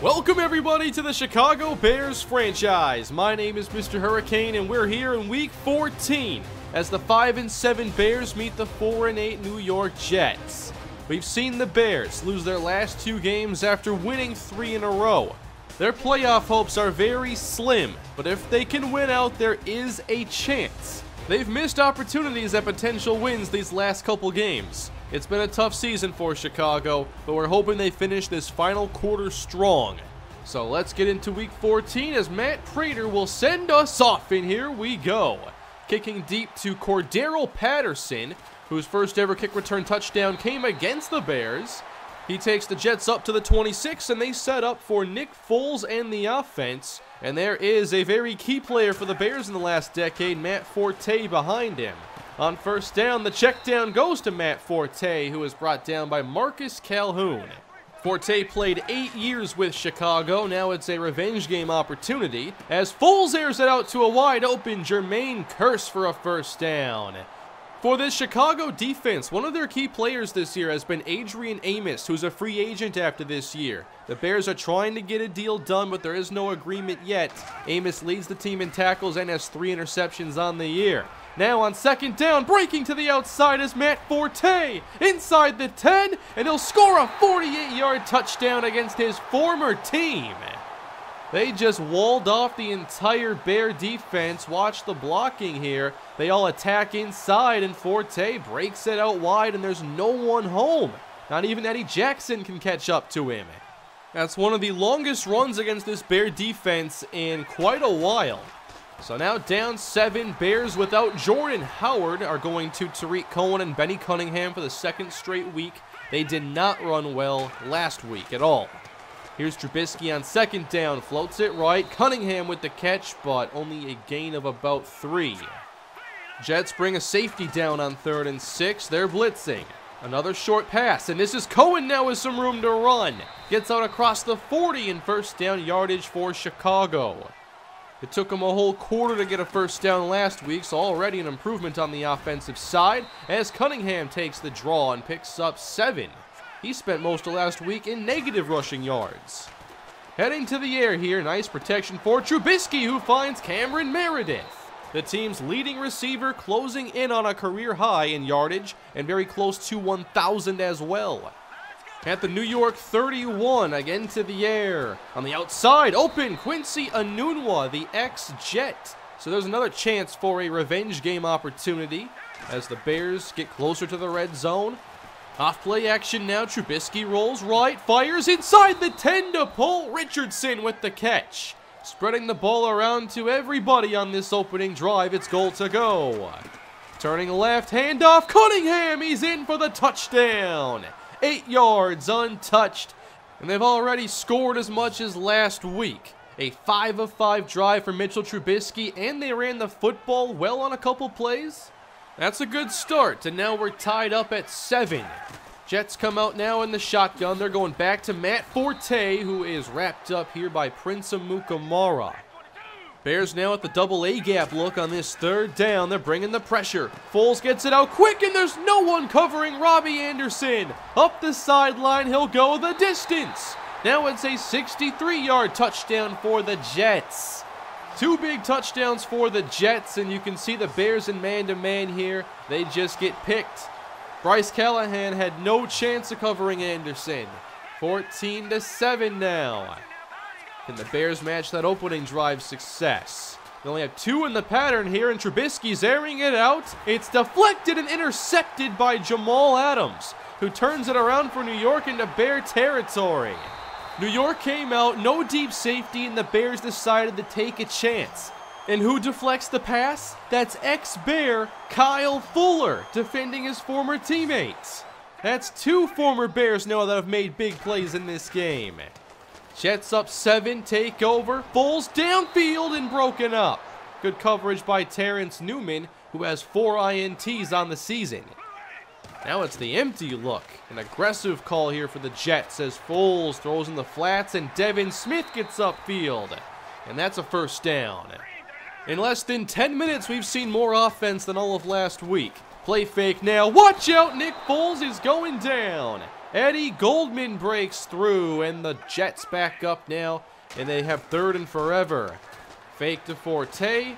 Welcome everybody to the Chicago Bears franchise. My name is MrHurriicane and we're here in week 14 as the 5-7 Bears meet the 4-8 New York Jets. We've seen the Bears lose their last 2 games after winning 3 in a row. Their playoff hopes are very slim, but if they can win out, there is a chance. They've missed opportunities at potential wins these last couple games. It's been a tough season for Chicago, but we're hoping they finish this final quarter strong. So let's get into week 14 as Matt Prater will send us off, and here we go. Kicking deep to Cordero Patterson, whose first ever kick return touchdown came against the Bears. He takes the Jets up to the 26, and they set up for Nick Foles and the offense. And there is a very key player for the Bears in the last decade, Matt Forte, behind him. On first down, the check down goes to Matt Forte, who is brought down by Marcus Calhoun. Forte played 8 years with Chicago. Now it's a revenge game opportunity as Foles airs it out to a wide open Jermaine Kearse for a first down. For this Chicago defense, one of their key players this year has been Adrian Amos, who's a free agent after this year. The Bears are trying to get a deal done, but there is no agreement yet. Amos leads the team in tackles and has 3 interceptions on the year. Now on second down, breaking to the outside is Matt Forte inside the 10, and he'll score a 48-yard touchdown against his former team. They just walled off the entire Bear defense. Watch the blocking here. They all attack inside, and Forte breaks it out wide, and there's no one home. Not even Eddie Jackson can catch up to him. That's one of the longest runs against this Bear defense in quite a while. So now down 7, Bears without Jordan Howard are going to Tariq Cohen and Benny Cunningham for the 2nd straight week. They did not run well last week at all. Here's Trubisky on second down, floats it right. Cunningham with the catch, but only a gain of about 3. Jets bring a safety down on 3rd and 6. They're blitzing. Another short pass, and this is Cohen now with some room to run. Gets out across the 40 and first down yardage for Chicago. It took him a whole quarter to get a first down last week, so already an improvement on the offensive side as Cunningham takes the draw and picks up 7. He spent most of last week in negative rushing yards. Heading to the air here, nice protection for Trubisky, who finds Cameron Meredith. The team's leading receiver closing in on a career high in yardage and very close to 1,000 as well. At the New York 31, again to the air. On the outside, open, Quincy Enunwa, the ex-Jet. So there's another chance for a revenge game opportunity as the Bears get closer to the red zone. Off play action now, Trubisky rolls right, fires inside the 10 to pull. Richardson with the catch. Spreading the ball around to everybody on this opening drive. It's goal to go. Turning left, handoff, Cunningham, he's in for the touchdown. 8 yards untouched, and they've already scored as much as last week. A 5 of 5 drive for Mitchell Trubisky, and they ran the football well on a couple plays. That's a good start, and now we're tied up at 7. Jets come out now in the shotgun. They're going back to Matt Forte, who is wrapped up here by Prince Amukamara. Bears now at the double A gap look on this 3rd down. They're bringing the pressure. Foles gets it out quick, and there's no one covering Robbie Anderson. Up the sideline, he'll go the distance. Now it's a 63-yard touchdown for the Jets. 2 big touchdowns for the Jets, and you can see the Bears in man-to-man here. They just get picked. Bryce Callahan had no chance of covering Anderson. 14-7 now. Can the Bears match that opening drive success? They only have 2 in the pattern here, and Trubisky's airing it out. It's deflected and intercepted by Jamal Adams, who turns it around for New York into Bear territory. New York came out, no deep safety, and the Bears decided to take a chance. And who deflects the pass? That's ex-Bear Kyle Fuller, defending his former teammates. That's 2 former Bears now that have made big plays in this game. Jets up 7, take over. Foles downfield and broken up. Good coverage by Terrence Newman, who has 4 INTs on the season. Now it's the empty look. An aggressive call here for the Jets as Foles throws in the flats and Devin Smith gets upfield. And that's a first down. In less than 10 minutes, we've seen more offense than all of last week. Play fake now. Watch out, Nick Foles is going down. Eddie Goldman breaks through, and the Jets back up now, and they have 3rd and forever. Fake to Forte.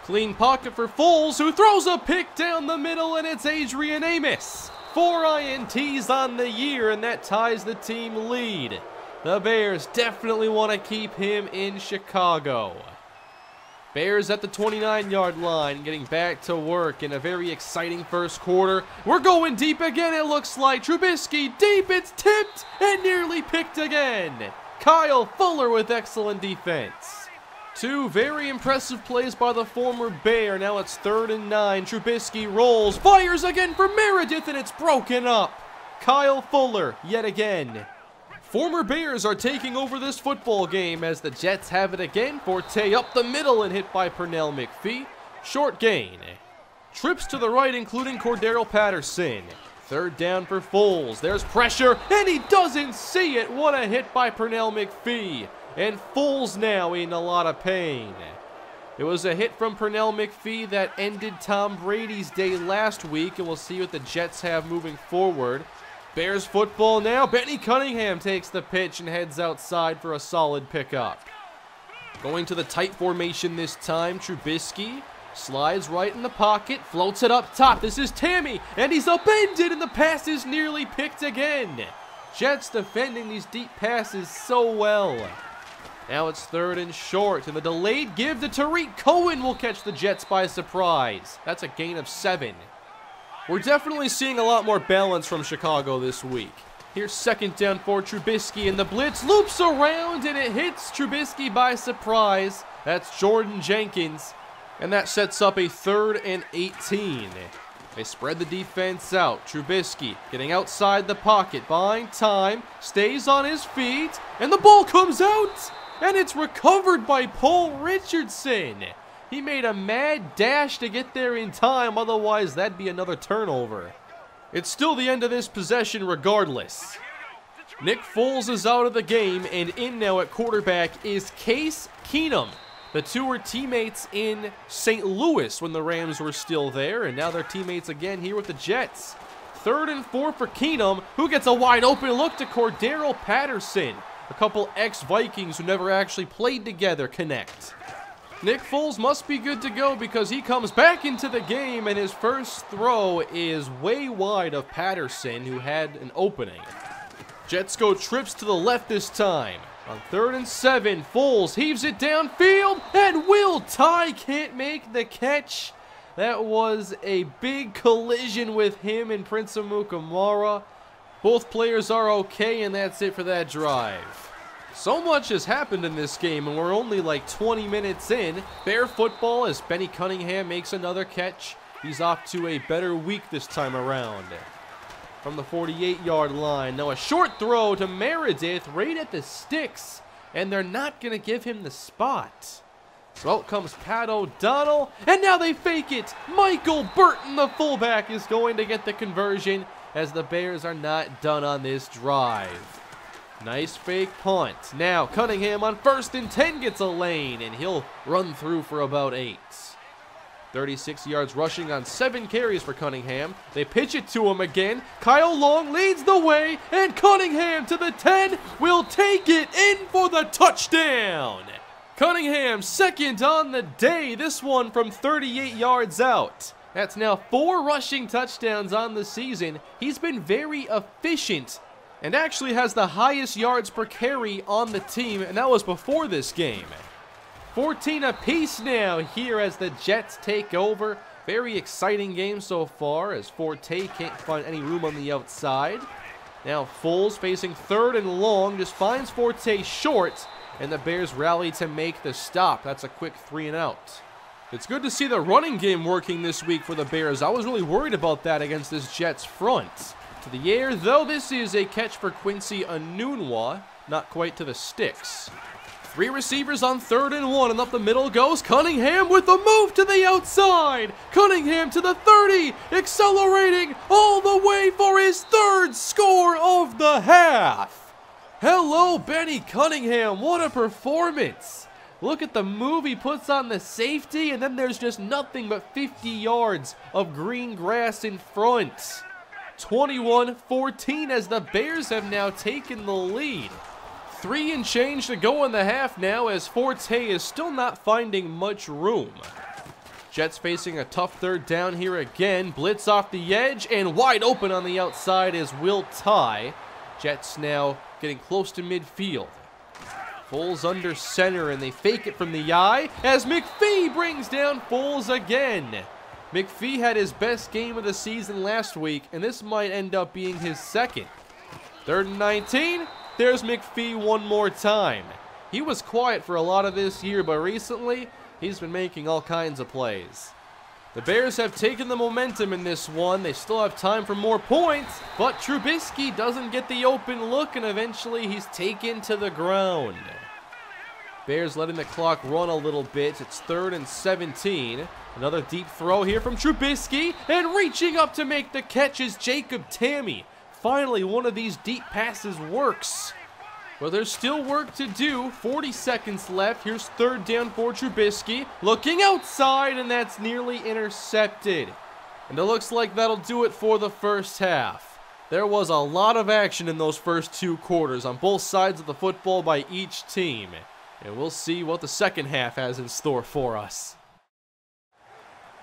Clean pocket for Foles, who throws a pick down the middle, and it's Adrian Amos. 4 INTs on the year, and that ties the team lead. The Bears definitely want to keep him in Chicago. Bears at the 29-yard line, getting back to work in a very exciting first quarter. We're going deep again, it looks like. Trubisky deep, it's tipped, and nearly picked again. Kyle Fuller with excellent defense. 2 very impressive plays by the former Bear. Now it's 3rd and 9. Trubisky rolls, fires again for Meredith, and it's broken up. Kyle Fuller, yet again. Former Bears are taking over this football game as the Jets have it again. Forte up the middle and hit by Pernell McPhee. Short gain. Trips to the right, including Cordero Patterson. 3rd down for Foles. There's pressure, and he doesn't see it. What a hit by Pernell McPhee. And Foles now in a lot of pain. It was a hit from Pernell McPhee that ended Tom Brady's day last week, and we'll see what the Jets have moving forward. Bears football now. Benny Cunningham takes the pitch and heads outside for a solid pickup. Going to the tight formation this time. Trubisky slides right in the pocket, floats it up top. This is Tammy, and he's upended, and the pass is nearly picked again. Jets defending these deep passes so well. Now it's 3rd and short, and the delayed give to Tariq Cohen will catch the Jets by surprise. That's a gain of 7. We're definitely seeing a lot more balance from Chicago this week. Here's 2nd down for Trubisky, and the blitz loops around, and it hits Trubisky by surprise. That's Jordan Jenkins, and that sets up a 3rd and 18. They spread the defense out. Trubisky getting outside the pocket, buying time, stays on his feet, and the ball comes out, and it's recovered by Paul Richardson. He made a mad dash to get there in time, otherwise that'd be another turnover. It's still the end of this possession regardless. Nick Foles is out of the game, and in now at quarterback is Case Keenum. The 2 were teammates in St. Louis when the Rams were still there, and now they're teammates again here with the Jets. 3rd and 4 for Keenum, who gets a wide open look to Cordero Patterson. A couple ex-Vikings who never actually played together connect. Nick Foles must be good to go because he comes back into the game, and his first throw is way wide of Patterson, who had an opening. Jets go trips to the left this time. On 3rd and 7, Foles heaves it downfield, and Will Tye can't make the catch. That was a big collision with him and Prince Amukamara. Both players are okay, and that's it for that drive. So much has happened in this game, and we're only like 20 minutes in. Bear football as Benny Cunningham makes another catch. He's off to a better week this time around. From the 48-yard line, now a short throw to Meredith right at the sticks, and they're not going to give him the spot. So out comes Pat O'Donnell, and now they fake it. Michael Burton, the fullback, is going to get the conversion as the Bears are not done on this drive. Nice fake punt. Now Cunningham on 1st and 10 gets a lane, and he'll run through for about 8. 36 yards rushing on 7 carries for Cunningham. They pitch it to him again. Kyle Long leads the way, and Cunningham to the 10 will take it in for the touchdown. Cunningham 2nd on the day, this one from 38 yards out. That's now 4 rushing touchdowns on the season. He's been very efficient and actually has the highest yards per carry on the team, and that was before this game. 14 apiece now here as the Jets take over. Very exciting game so far as Forte can't find any room on the outside. Now Foles facing 3rd and long, just finds Forte short, and the Bears rally to make the stop. That's a quick 3 and out. It's good to see the running game working this week for the Bears. I was really worried about that against this Jets front. To the air, though, this is a catch for Quincy Enunwa, not quite to the sticks. 3 receivers on 3rd and 1, and up the middle goes Cunningham with a move to the outside. Cunningham to the 30, accelerating all the way for his 3rd score of the half. Hello, Benny Cunningham, what a performance. Look at the move he puts on the safety, and then there's just nothing but 50 yards of green grass in front. 21-14 as the Bears have now taken the lead. 3 and change to go in the half now as Forte is still not finding much room. Jets facing a tough third down here again. Blitz off the edge and wide open on the outside is Will Tye. Jets now getting close to midfield. Foles under center and they fake it from the eye as McPhee brings down Foles again. McPhee had his best game of the season last week and this might end up being his second. 3rd and 19. There's McPhee one more time. He was quiet for a lot of this year, but recently, he's been making all kinds of plays. The Bears have taken the momentum in this one. They still have time for more points, but Trubisky doesn't get the open look, and eventually he's taken to the ground. Bears letting the clock run a little bit. It's 3rd and 17. Another deep throw here from Trubisky, and reaching up to make the catch is Jacob Tamme. Finally, one of these deep passes works. But there's still work to do. 40 seconds left. Here's 3rd down for Trubisky. Looking outside, and that's nearly intercepted. And it looks like that'll do it for the first half. There was a lot of action in those first 2 quarters on both sides of the football by each team. And we'll see what the second half has in store for us.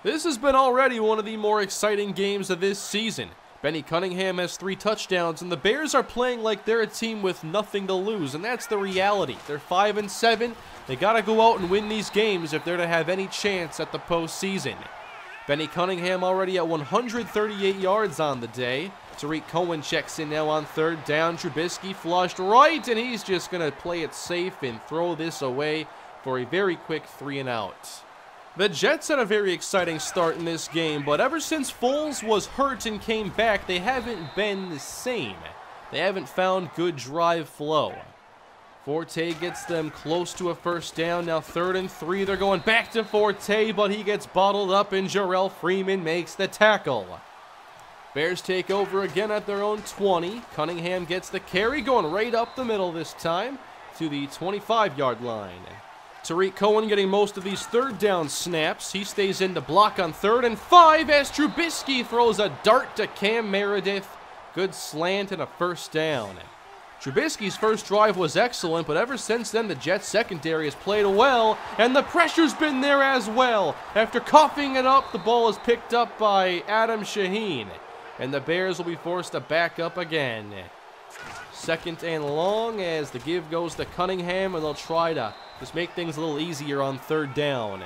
This has been already one of the more exciting games of this season. Benny Cunningham has 3 touchdowns, and the Bears are playing like they're a team with nothing to lose, and that's the reality. They're 5 and 7. They got to go out and win these games if they're to have any chance at the postseason. Benny Cunningham already at 138 yards on the day. Tariq Cohen checks in now on 3rd down. Trubisky flushed right, and he's just going to play it safe and throw this away for a very quick 3 and out. The Jets had a very exciting start in this game, but ever since Foles was hurt and came back, they haven't been the same. They haven't found good drive flow. Forte gets them close to a first down. Now 3rd and 3. They're going back to Forte, but he gets bottled up, and Jarrell Freeman makes the tackle. Bears take over again at their own 20. Cunningham gets the carry, going right up the middle this time to the 25-yard line. Tariq Cohen getting most of these 3rd down snaps. He stays in to block on 3rd and 5 as Trubisky throws a dart to Cam Meredith. Good slant and a first down. Trubisky's first drive was excellent, but ever since then the Jets secondary has played well, and the pressure's been there as well. After coughing it up, the ball is picked up by Adam Shaheen, and the Bears will be forced to back up again. 2nd and long as the give goes to Cunningham, and they'll try to just make things a little easier on 3rd down.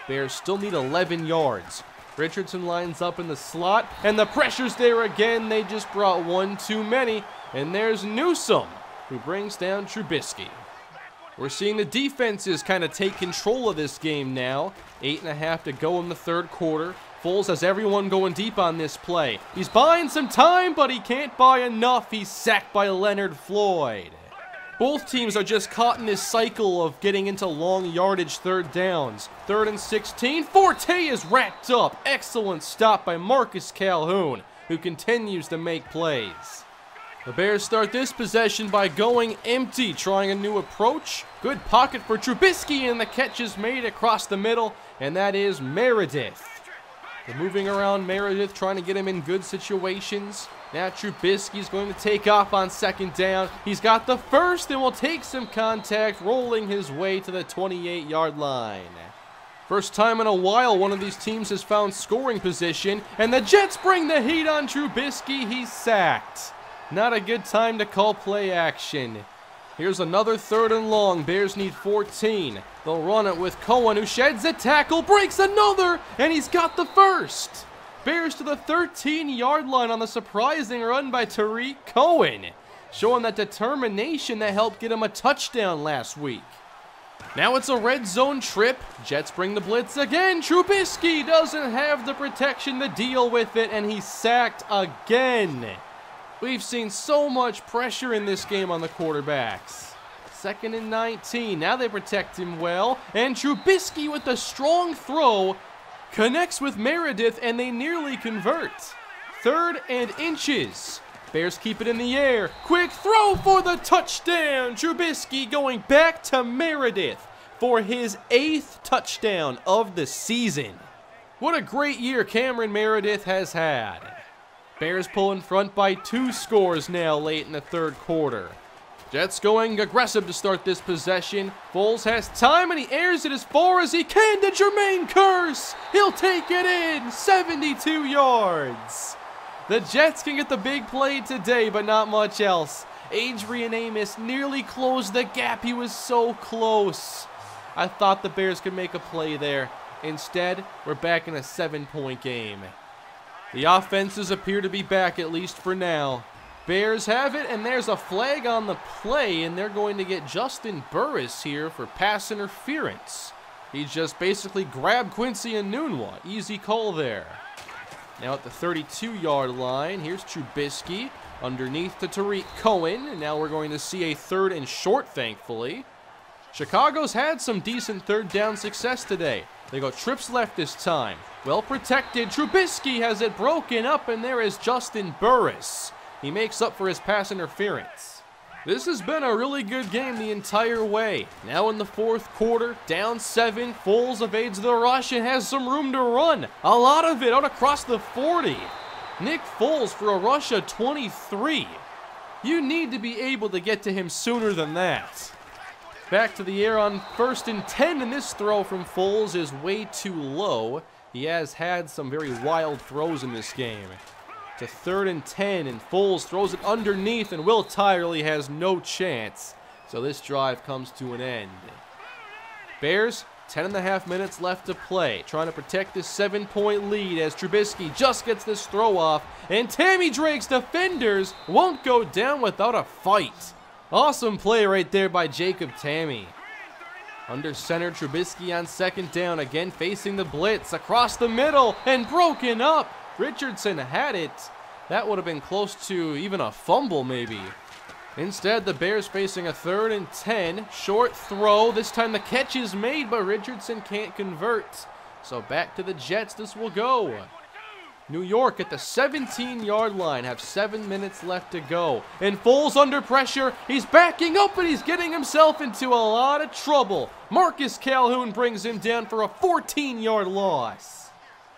Bears still need 11 yards. Richardson lines up in the slot, and the pressure's there again. They just brought one too many, and there's Newsome, who brings down Trubisky. We're seeing the defenses kind of take control of this game now. 8.5 to go in the 3rd quarter. Foles has everyone going deep on this play. He's buying some time, but he can't buy enough. He's sacked by Leonard Floyd. Both teams are just caught in this cycle of getting into long yardage 3rd downs. 3rd and 16. Forte is wrapped up. Excellent stop by Marcus Calhoun, who continues to make plays. The Bears start this possession by going empty, trying a new approach. Good pocket for Trubisky, and the catch is made across the middle, and that is Meredith. They're moving around Meredith, trying to get him in good situations. Now Trubisky's going to take off on 2nd down. He's got the first and will take some contact, rolling his way to the 28-yard line. First time in a while one of these teams has found scoring position, and the Jets bring the heat on Trubisky. He's sacked. Not a good time to call play action. Here's another 3rd and long. Bears need 14. They'll run it with Cohen, who sheds a tackle, breaks another, and he's got the first. Bears to the 13-yard line on the surprising run by Tariq Cohen, showing that determination that helped get him a touchdown last week. Now it's a red zone trip. Jets bring the blitz again. Trubisky doesn't have the protection to deal with it, and he's sacked again. We've seen so much pressure in this game on the quarterbacks. 2nd and 19. Now they protect him well. And Trubisky with a strong throw connects with Meredith, and they nearly convert. 3rd and inches. Bears keep it in the air. Quick throw for the touchdown. Trubisky going back to Meredith for his 8th touchdown of the season. What a great year Cameron Meredith has had. Bears pull in front by 2 scores now late in the third quarter. Jets going aggressive to start this possession. Foles has time and he airs it as far as he can to Jermaine Kearse. He'll take it in, 72 yards. The Jets can get the big play today, but not much else. Adrian Amos nearly closed the gap. He was so close. I thought the Bears could make a play there. Instead, we're back in a 7-point game. The offenses appear to be back, at least for now. Bears have it, and there's a flag on the play, and they're going to get Justin Burris here for pass interference. He just basically grabbed Quincy Enunwa. Easy call there. Now at the 32-yard line, here's Trubisky underneath to Tariq Cohen, and now we're going to see a 3rd and short, thankfully. Chicago's had some decent 3rd down success today. They go trips left this time. Well protected. Trubisky has it broken up, and there is Justin Burris. He makes up for his pass interference. This has been a really good game the entire way. Now in the 4th quarter, down 7, Foles evades the rush and has some room to run. A lot of it out across the 40. Nick Foles for a rush of 23. You need to be able to get to him sooner than that. Back to the air on 1st and 10, and this throw from Foles is way too low. He has had some very wild throws in this game. To 3rd and 10, and Foles throws it underneath, and Will Tyerley has no chance. So this drive comes to an end. Bears, 10.5 minutes left to play, trying to protect this 7-point lead as Trubisky just gets this throw off, and Tammy Drake's defenders won't go down without a fight. Awesome play right there by Jacob Tammy. Under center, Trubisky on 2nd down, again facing the blitz across the middle, and broken up. Richardson had it. That would have been close to even a fumble maybe. Instead, the Bears facing a 3rd and 10. Short throw. This time the catch is made, but Richardson can't convert. So back to the Jets this will go. New York at the 17-yard line have 7 minutes left to go. And Foles under pressure. He's backing up and he's getting himself into a lot of trouble. Marcus Calhoun brings him down for a 14-yard loss.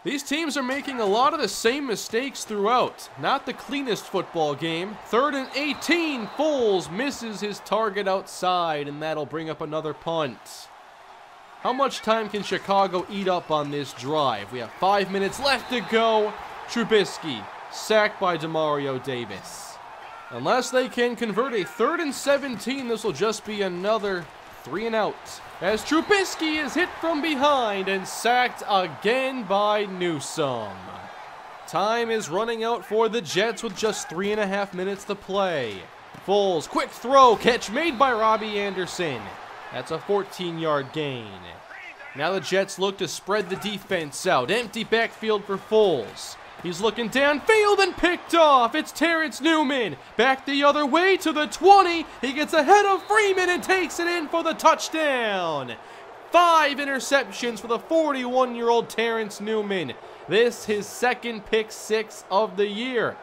These teams are making a lot of the same mistakes throughout. Not the cleanest football game. 3rd and 18. Foles misses his target outside, and that'll bring up another punt. How much time can Chicago eat up on this drive? We have 5 minutes left to go. Trubisky sacked by Demario Davis. Unless they can convert a 3rd and 17, this will just be another 3 and out. As Trubisky is hit from behind and sacked again by Newsome. Time is running out for the Jets with just 3.5 minutes to play. Foles, quick throw, catch made by Robbie Anderson. That's a 14-yard gain. Now the Jets look to spread the defense out. Empty backfield for Foles. He's looking downfield and picked off. It's Terrence Newman. Back the other way to the 20. He gets ahead of Freeman and takes it in for the touchdown. 5 interceptions for the 41-year-old Terrence Newman. This his 2nd pick 6 of the year.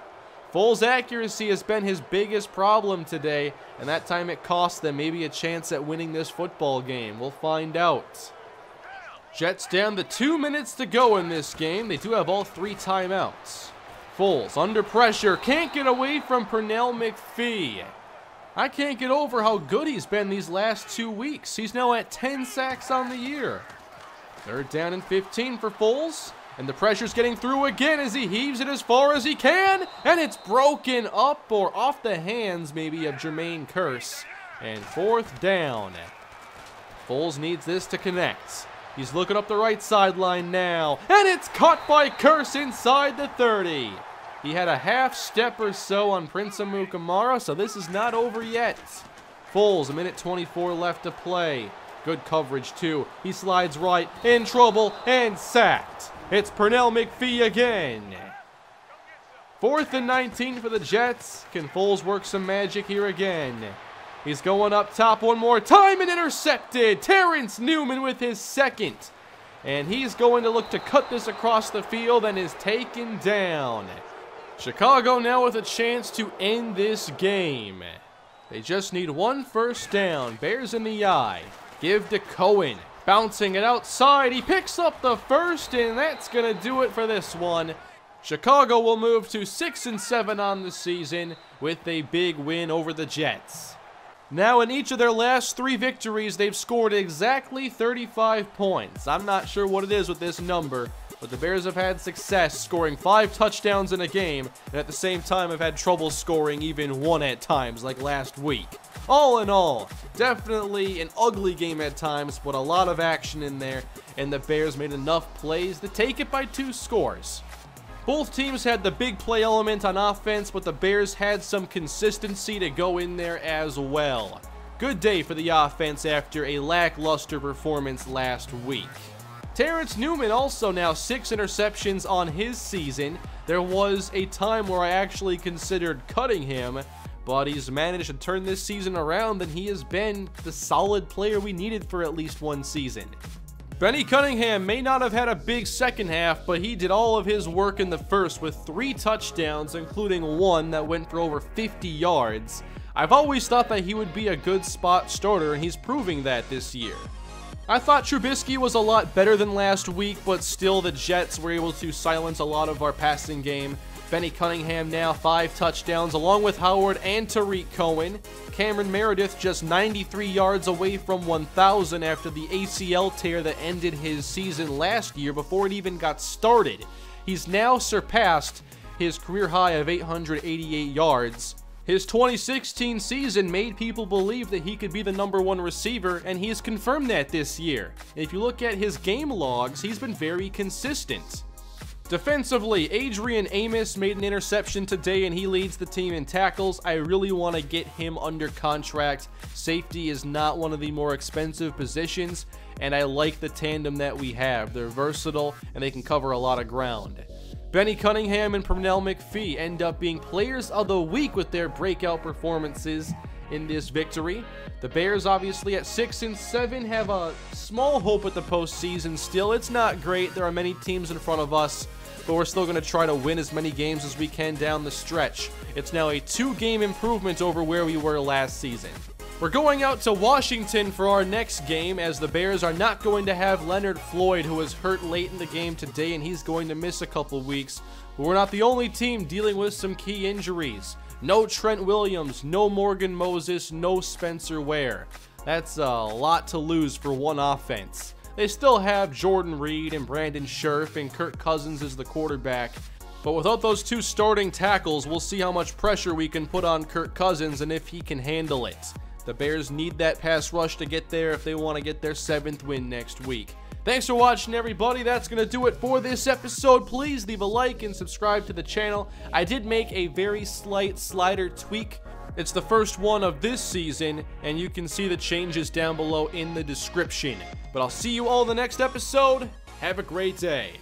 Foles' accuracy has been his biggest problem today, and that time it cost them maybe a chance at winning this football game. We'll find out. Jets down to 2 minutes to go in this game. They do have all 3 timeouts. Foles under pressure, can't get away from Pernell McPhee. I can't get over how good he's been these last 2 weeks. He's now at 10 sacks on the year. 3rd down and 15 for Foles. And the pressure's getting through again as he heaves it as far as he can. And it's broken up or off the hands maybe of Jermaine Kearse. And 4th down. Foles needs this to connect. He's looking up the right sideline now. And it's caught by Kearse inside the 30. He had a half step or so on Prince Amukamara, so this is not over yet. Foles, 1:24 left to play. Good coverage too. He slides right, in trouble, and sacked. It's Pernell McPhee again. 4th and 19 for the Jets. Can Foles work some magic here again? He's going up top one more time and intercepted. Terrence Newman with his 2nd. And he's going to look to cut this across the field and is taken down. Chicago now with a chance to end this game. They just need 1 first down. Bears in the eye. Give to Cohen. Bouncing it outside. He picks up the 1st, and that's going to do it for this one. Chicago will move to 6-7 on the season with a big win over the Jets. Now, in each of their last 3 victories, they've scored exactly 35 points. I'm not sure what it is with this number, but the Bears have had success scoring 5 touchdowns in a game, and at the same time have had trouble scoring even 1 at times, like last week. All in all, definitely an ugly game at times, but a lot of action in there, and the Bears made enough plays to take it by 2 scores. Both teams had the big play element on offense, but the Bears had some consistency to go in there as well. Good day for the offense after a lackluster performance last week. Terrence Newman also now 6 interceptions on his season. There was a time where I actually considered cutting him, but he's managed to turn this season around, and he has been the solid player we needed for at least 1 season. Benny Cunningham may not have had a big second half, but he did all of his work in the first with 3 touchdowns, including 1 that went for over 50 yards. I've always thought that he would be a good spot starter, and he's proving that this year. I thought Trubisky was a lot better than last week, but still the Jets were able to silence a lot of our passing game. Benny Cunningham now 5 touchdowns, along with Howard and Tariq Cohen. Cameron Meredith just 93 yards away from 1,000 after the ACL tear that ended his season last year before it even got started. He's now surpassed his career high of 888 yards. His 2016 season made people believe that he could be the #1 receiver, and he's confirmed that this year. If you look at his game logs, he's been very consistent. Defensively, Adrian Amos made an interception today, and he leads the team in tackles. I really want to get him under contract. Safety is not one of the more expensive positions, and I like the tandem that we have. They're versatile, and they can cover a lot of ground. Benny Cunningham and Pernell McPhee end up being players of the week with their breakout performances in this victory. The Bears, obviously, at 6-7, have a small hope at the postseason still. It's not great. There are many teams in front of us, but we're still going to try to win as many games as we can down the stretch. It's now a 2-game improvement over where we were last season. We're going out to Washington for our next game, as the Bears are not going to have Leonard Floyd, who was hurt late in the game today, and he's going to miss a couple weeks. But we're not the only team dealing with some key injuries. No Trent Williams, no Morgan Moses, no Spencer Ware. That's a lot to lose for one offense. They still have Jordan Reed and Brandon Scherf, and Kirk Cousins is the quarterback. But without those 2 starting tackles, we'll see how much pressure we can put on Kirk Cousins and if he can handle it. The Bears need that pass rush to get there if they want to get their 7th win next week. Thanks for watching, everybody. That's going to do it for this episode. Please leave a like and subscribe to the channel. I did make a very slight slider tweak. It's the first one of this season, and you can see the changes down below in the description. But I'll see you all in the next episode. Have a great day.